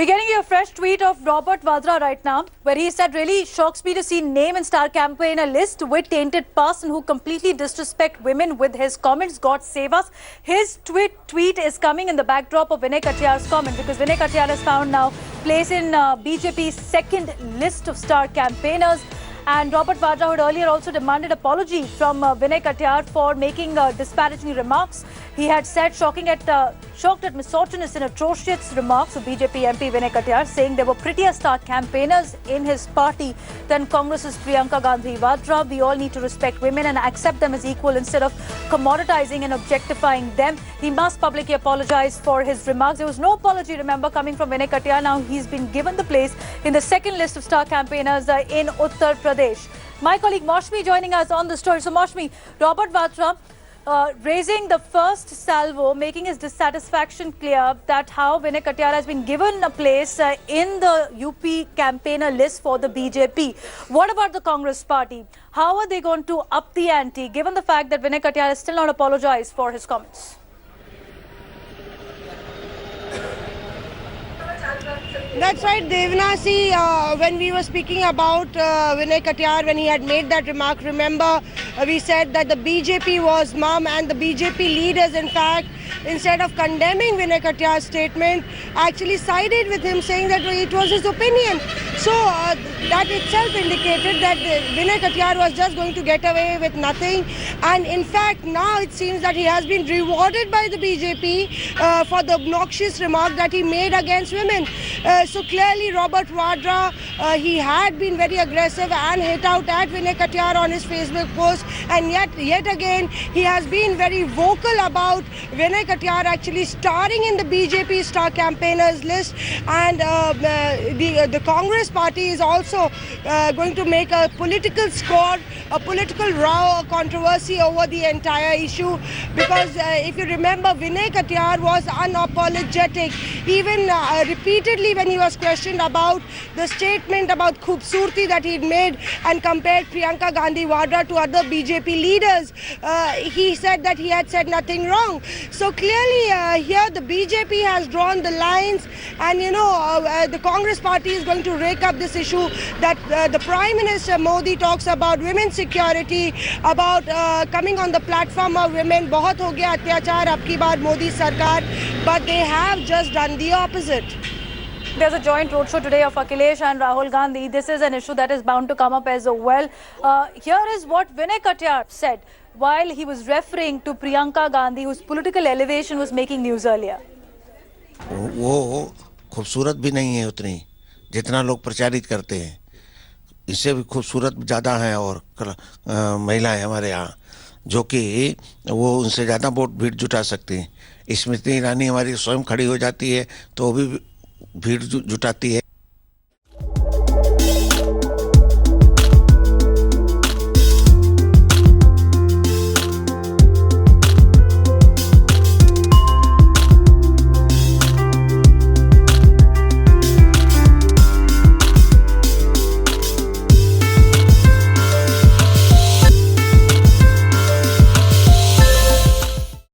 We're getting a fresh tweet of Robert Vadra right now, where he said, really shocks me to see name and star campaigner list with tainted person who completely disrespect women with his comments. God save us. His tweet is coming in the backdrop of Vinay Katiyar's comment, because Vinay Katiyar has found now place in BJP's second list of star campaigners. And Robert Vadra had earlier also demanded apology from Vinay Katiyar for making disparaging remarks. He had said shocked at misogynist and atrocious remarks of BJP MP Vinay Katiyar, saying there were prettier star campaigners in his party than Congress's Priyanka Gandhi Vadra. We all need to respect women and accept them as equal instead of commoditizing and objectifying them. He must publicly apologize for his remarks. There was no apology, remember, coming from Vinay Katiyar. Now he's been given the place in the second list of star campaigners in Uttar Pradesh. My colleague Maushmi joining us on the story. So Maushmi, Robert Vadra raising the first salvo, making his dissatisfaction clear that how Vinay Katiyar has been given a place in the UP campaigner list for the BJP. What about the Congress party? How are they going to up the ante, given the fact that Vinay Katiyar has still not apologized for his comments? That's right, Devanasi. When we were speaking about Vinay Katiyar, when he had made that remark, remember we said that the BJP was mum, and the BJP leaders, in fact, instead of condemning Vinay Katiyar's statement, actually sided with him, saying that it was his opinion. So that itself indicated that Vinay Katiyar was just going to get away with nothing. And in fact, now it seems that he has been rewarded by the BJP for the obnoxious remark that he made against women. So clearly, Robert Vadra, he had been very aggressive and hit out at Vinay Katiyar on his Facebook post, and yet again, he has been very vocal about Vinay Katiyar actually starring in the BJP star campaigners list, and the Congress party is also going to make a political score, a political row, a controversy over the entire issue, because if you remember, Vinay Katiyar was unapologetic, even repeatedly when he was questioned about the statement about Khubsurti that he'd made and compared Priyanka Gandhi Vadra to other BJP leaders. He said that he had said nothing wrong. So clearly here the BJP has drawn the lines, and the Congress party is going to rake up this issue that the Prime Minister Modi talks about women's security, about coming on the platform of women. Bahut ho gaya atyachar ab ki baar Modi sarkar, but they have just done the opposite. There's a joint roadshow today of Akhilesh and Rahul Gandhi. This is an issue that is bound to come up as well. Here is what Vinay Katiyar said while he was referring to Priyanka Gandhi, whose political elevation was making news earlier. वो खूबसूरत भी नहीं है उतनी जितना लोग प्रचारित करते हैं, इससे भी खूबसूरत ज़्यादा हैं और महिलाएं हमारे यहाँ जो कि वो उनसे ज़्यादा वोट भीड़ जुटा सकती हैं। स्मृति ईरानी हमारी स्वयं खड़ी हो जाती है तो वो भी भीड़ जुटाती है।